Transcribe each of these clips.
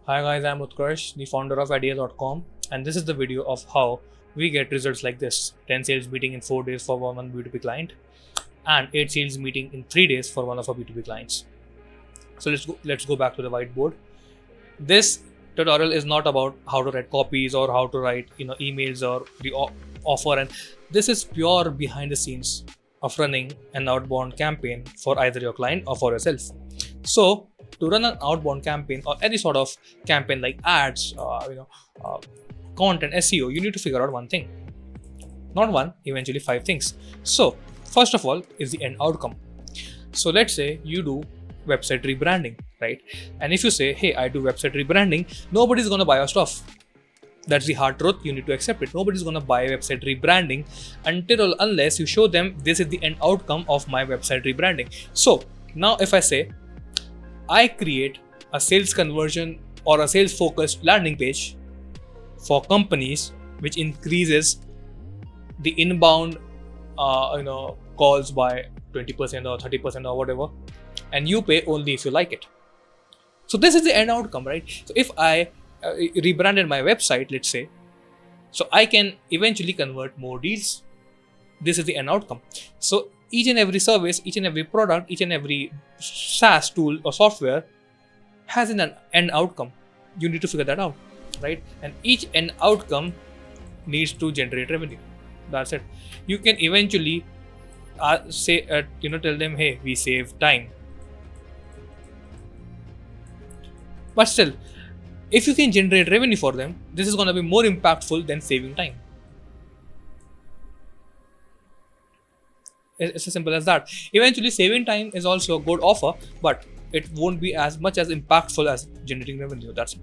Hi guys, I'm Utkarsh, the founder of idea.com, and this is the video of how we get results like this: 10 sales meeting in 4 days for one B2B client and 8 sales meeting in 3 days for one of our B2B clients. So let's go back to the whiteboard. This tutorial is not about how to write copies or how to write emails or the offer, and this is pure behind the scenes of running an outbound campaign for either your client or for yourself. So to run an outbound campaign or any sort of campaign like ads, content, SEO, you need to figure out one thing. Not one, eventually 5 things. So first of all is the end outcome. So let's say you do website rebranding, right? And if you say, hey, I do website rebranding, nobody's going to buy your stuff. That's the hard truth. You need to accept it. Nobody's going to buy website rebranding unless you show them this is the end outcome of my website rebranding. So now if I say I create a sales conversion or a sales focused landing page for companies which increases the inbound calls by 20% or 30% or whatever, and you pay only if you like it. So this is the end outcome, right? So if I rebranded my website, let's say, so I can eventually convert more deals. This is the end outcome. So each and every service, each and every product, each and every SaaS tool or software has an end outcome. You need to figure that out, right? And each end outcome needs to generate revenue. That's it. You can eventually tell them, hey, we save time. But still, if you can generate revenue for them, this is going to be more impactful than saving time. It's as simple as that. Eventually, saving time is also a good offer, but it won't be as much as impactful as generating revenue. That's it.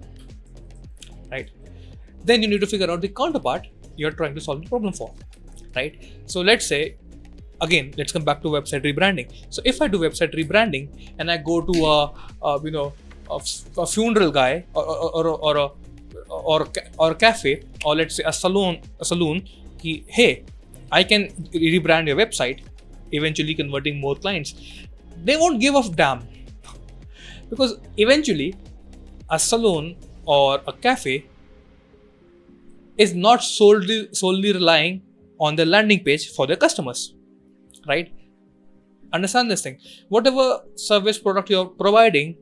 Right? Then you need to figure out the counterpart you're trying to solve the problem for. Right? So let's say, again, let's come back to website rebranding. So if I do website rebranding and I go to a funeral guy or a cafe, or let's say a saloon, hey, I can rebrand your website, eventually converting more clients. They won't give a damn, because eventually a salon or a cafe is not solely relying on the landing page for their customers, right? Understand this thing. Whatever service product you're providing,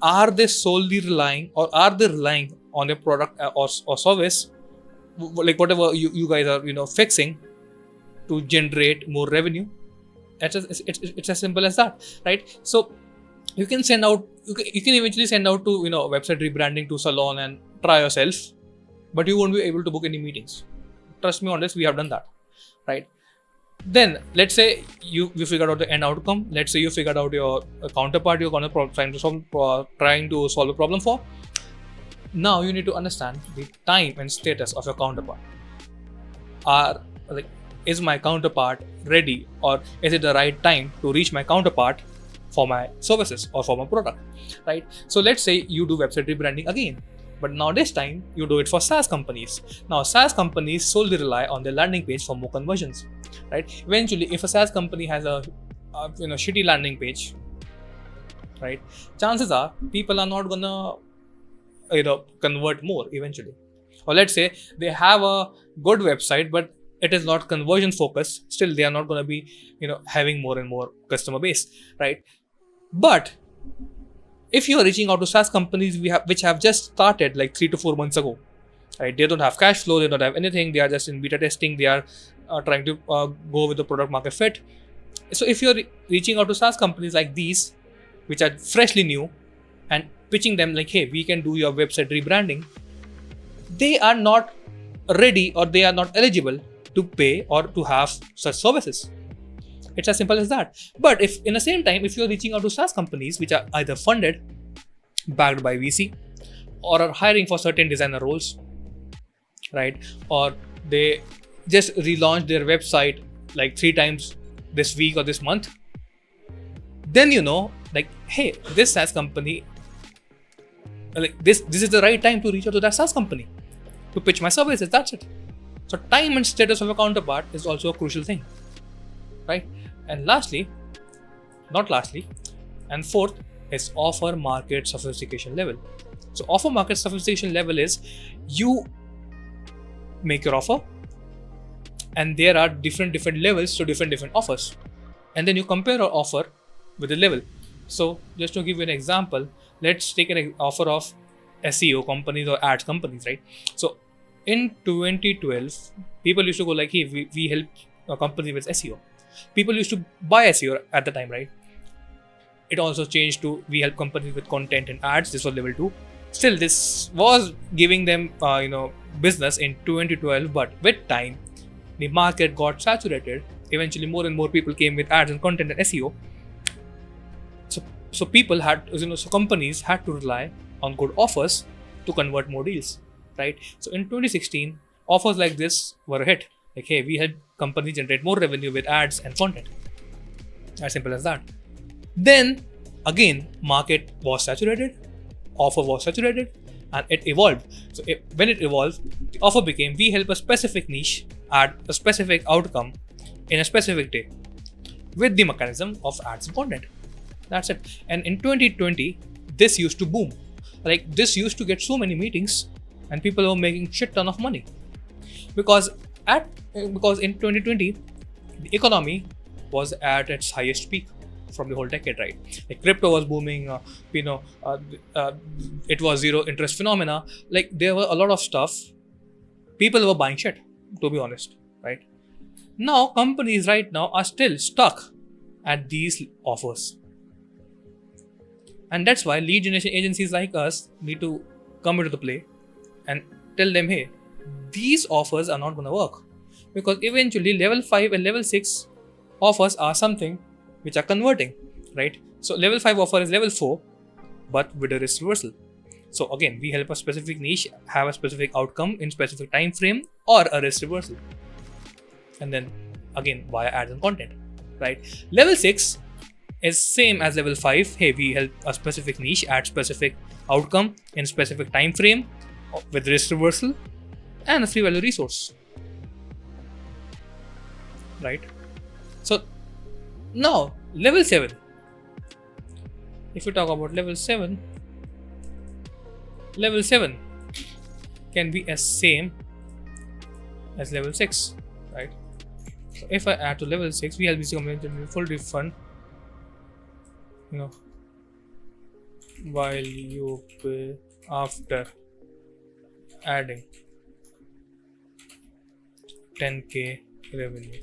are they solely relying, or are they relying on your product or service, like whatever you guys are fixing to generate more revenue? It's as simple as that, right? So you can send out, you can eventually send out to website rebranding to salon and try yourself, but you won't be able to book any meetings. Trust me on this, we have done that, right? Then let's say you figured out the end outcome. Let's say you figured out your counterpart you're gonna trying to solve a problem for. Now you need to understand the time and status of your counterpart. Is my counterpart ready, or is it the right time to reach my counterpart for my services or for my product, right? So let's say you do website rebranding again, but now this time you do it for SaaS companies. Now SaaS companies solely rely on their landing page for more conversions, right? Eventually, if a SaaS company has a shitty landing page, right, chances are people are not gonna convert more eventually. Or let's say they have a good website, but it is not conversion focused. Still, they are not going to be having more and more customer base, right? But if you are reaching out to SaaS companies which have just started like 3 to 4 months ago, right? They don't have cash flow, they don't have anything, they are just in beta testing, they are trying to go with the product market fit. So if you're reaching out to SaaS companies like these, which are freshly new, and pitching them like, hey, we can do your website rebranding, they are not ready, or they are not eligible to pay or to have such services. It's as simple as that. But if in the same time, if you're reaching out to SaaS companies which are either funded, backed by VC, or are hiring for certain designer roles, right? Or they just relaunched their website like 3 times this week or this month, then hey, this SaaS company, this is the right time to reach out to that SaaS company to pitch my services. That's it. So time and status of a counterpart is also a crucial thing, right? And fourth, is offer market sophistication level. So offer market sophistication level is you make your offer, and there are different levels to different offers, and then you compare your offer with the level. So just to give you an example, let's take an offer of SEO companies or ads companies, right? So in 2012, people used to go like, hey, we help a company with SEO. People used to buy SEO at the time, right? It also changed to we help companies with content and ads. This was level 2. Still, this was giving them business in 2012, but with time the market got saturated. Eventually more and more people came with ads and content and SEO. So people had, so companies had to rely on good offers to convert more deals, right? So in 2016, offers like this were a hit. Like, hey, we help companies generate more revenue with ads and content. As simple as that. Then again, market was saturated, offer was saturated, and it evolved. So when it evolved, the offer became we help a specific niche add a specific outcome in a specific day with the mechanism of ads and content. That's it. And in 2020, this used to boom. Like, this used to get so many meetings, and people were making shit ton of money because in 2020 the economy was at its highest peak from the whole decade, right? Like, crypto was booming, it was zero interest phenomena. Like, there were a lot of stuff. People were buying shit, to be honest, right? Now companies right now are still stuck at these offers, and that's why lead generation agencies like us need to come into the play and tell them, hey, these offers are not going to work, because eventually level 5 and level 6 offers are something which are converting, right? So level 5 offer is level 4 but with a risk reversal. So again, we help a specific niche have a specific outcome in specific time frame or a risk reversal, and then again via ads and content, right? Level 6 is same as level 5. Hey, we help a specific niche add specific outcome in specific time frame with risk reversal and a free value resource, right? So now level 7, if you talk about level 7 can be as same as level 6, right? So if I add to level 6, we have this full refund, while you pay after adding 10k revenue,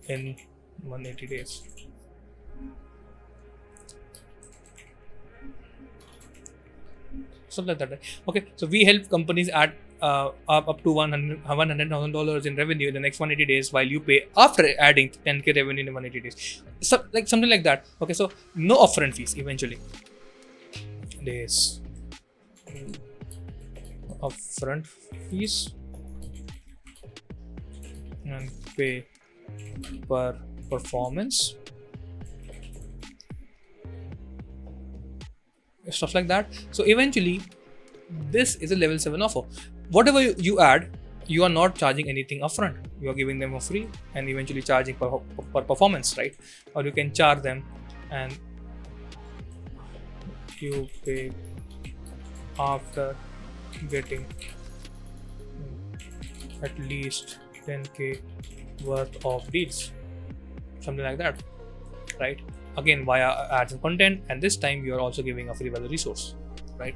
in 180 days. Something like that, right? Okay, so we help companies add up to $100,000 in revenue in the next 180 days, while you pay after adding 10k revenue in 180 days. So, like something like that. Okay, so no upfront fees eventually. Days. Upfront fees and pay per performance. Stuff like that. So eventually, this is a level 7 offer. Whatever you add, you are not charging anything upfront. You are giving them for free and eventually charging per performance, right? Or you can charge them and you pay after getting at least 10k worth of deals, something like that, right? Again via ads and content, and this time you are also giving a free value resource, right?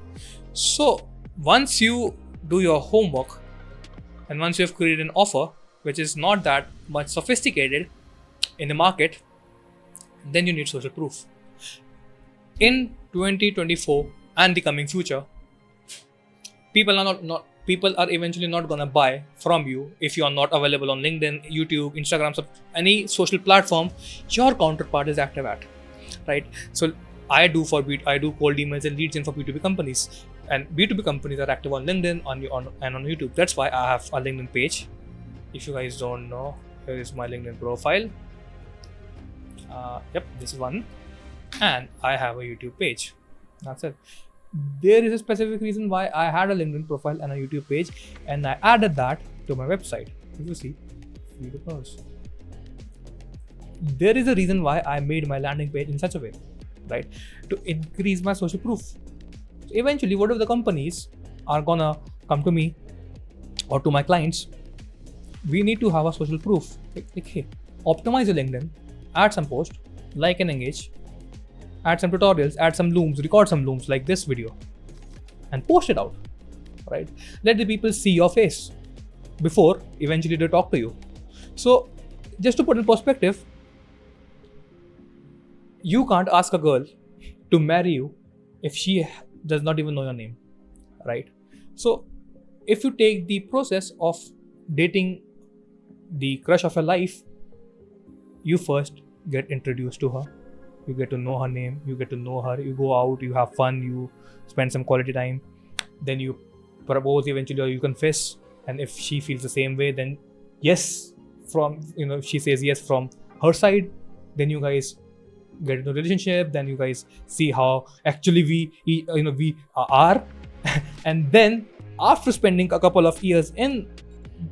So once you do your homework and once you have created an offer which is not that much sophisticated in the market, then you need social proof. In 2024 and the coming future, people are eventually not gonna buy from you if you are not available on LinkedIn, YouTube, Instagram, any social platform your counterpart is active at, right? So I do cold emails and leads in for B2B companies, and B2B companies are active on LinkedIn and on YouTube. That's why I have a LinkedIn page. If you guys don't know, here is my LinkedIn profile. Yep, this one, and I have a YouTube page. That's it. There is a specific reason why I had a LinkedIn profile and a YouTube page, and I added that to my website. You see, there is a reason why I made my landing page in such a way, right? To increase my social proof. So eventually, whatever the companies are gonna come to me or to my clients, we need to have a social proof. Like, hey, optimize your LinkedIn, add some post, like and engage, add some tutorials, add some looms, record some looms like this video, and post it out, right? Let the people see your face before eventually they talk to you. So, just to put in perspective, you can't ask a girl to marry you if she does not even know your name, right? So, if you take the process of dating the crush of your life, you first get introduced to her, you get to know her name, you get to know her, you go out, you have fun, you spend some quality time, then you propose eventually, or you confess, and if she feels the same way, then yes, from she says yes from her side, then you guys get into a relationship, then you guys see how actually we are and then after spending a couple of years in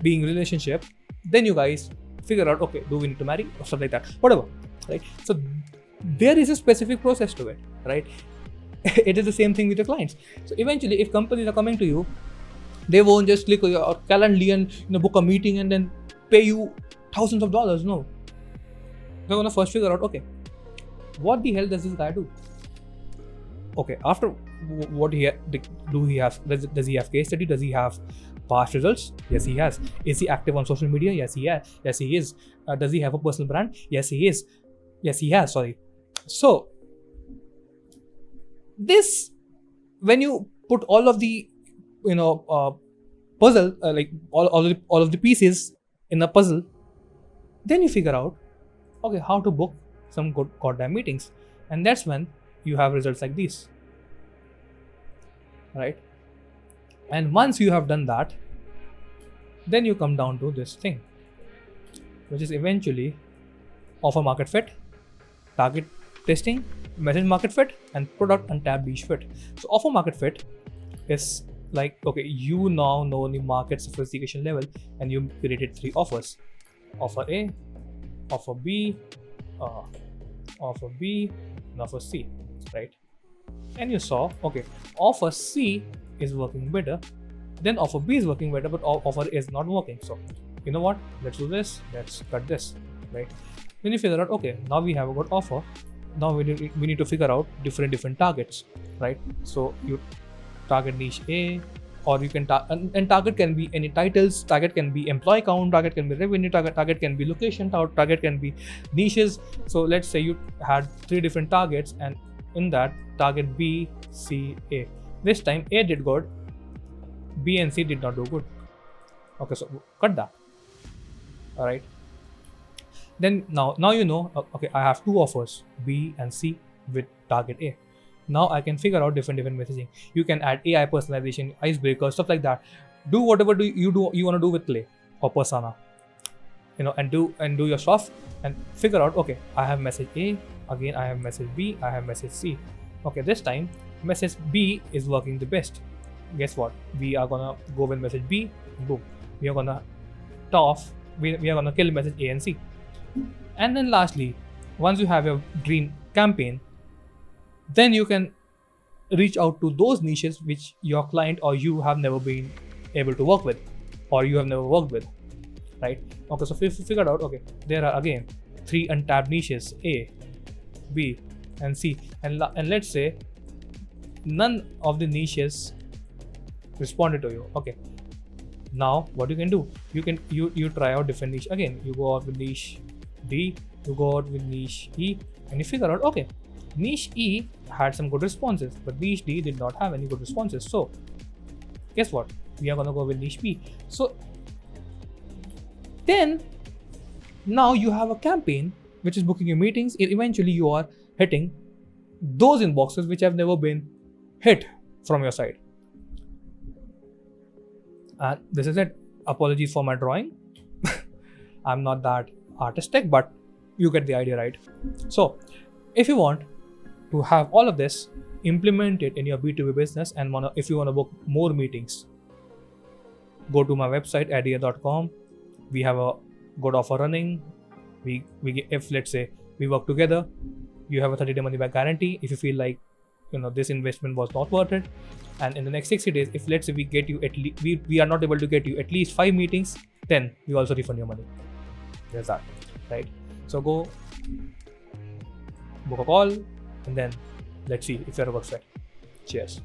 being in relationship, then you guys figure out, okay, do we need to marry or stuff like that, whatever, right? So there is a specific process to it, right? It is the same thing with your clients. So eventually, if companies are coming to you, they won't just click on your Calendly and book a meeting and then pay you thousands of dollars. No, they're gonna first figure out, okay, what the hell does this guy do? Okay, after what does he have case study? Does he have past results? Yes, he has. Is he active on social media? Yes, he has. Yes, he is. Does he have a personal brand? Yes, he is. Yes, he has. Sorry. So this, when you put all of the puzzle, like all of the pieces in a puzzle, then you figure out, okay, how to book some good goddamn meetings, and that's when you have results like these, right? And once you have done that, then you come down to this thing, which is eventually offer market fit, target testing, message market fit, and product and tab niche fit. So offer market fit is like, okay, you now know the market sophistication level and you created 3 offers: offer A, offer B, and offer C, right? And you saw, okay, offer C is working better, then offer B is working better, but offer A is not working. So you know what, let's do this, let's cut this, right? Then you figure out, okay, now we have a good offer, now we need to figure out different targets, right? So you target niche A, or you can and target can be any titles, target can be employee count, target can be revenue, target can be location, target can be niches. So let's say you had 3 different targets, and in that, target B, C, A. This time A did good, B and C did not do good. Okay, so cut that. All right. Then now you know, okay, I have 2 offers, B and C with target A. Now I can figure out different messaging. You can add AI personalization, icebreaker, stuff like that. Do whatever you want to do with Clay or Persona, and do your stuff and figure out, okay, I have message A, again I have message B, I have message C. Okay, this time message B is working the best. Guess what? We are gonna go with message B. Boom. We are gonna we are gonna kill message A and C. And then lastly, once you have your dream campaign, then you can reach out to those niches which your client or you have never been able to work with, or you have never worked with, right? Okay, so if you figured out, okay, there are again 3 untapped niches, A, B, and C, and let's say none of the niches responded to you. Okay, now what you can do, you try out different niche. Again, you go out with niche D, you go out with niche E, and you figure out, okay, niche E had some good responses, but niche D did not have any good responses. So guess what, we are gonna go with niche B. So then now you have a campaign which is booking your meetings. Eventually you are hitting those inboxes which have never been hit from your side. And this is it. Apologies for my drawing. I'm not that artistic, but you get the idea, right? So if you want to have all of this implemented in your B2B business, and if you want to book more meetings, go to my website, adia.com. We have a good offer running. If let's say we work together, you have a 30-day money back guarantee. If you feel like this investment was not worth it, and in the next 60 days, if let's say we get you we are not able to get you at least 5 meetings, then we also refund your money. There's that, right? So go book a call, and then let's see if you're a good fit. Cheers.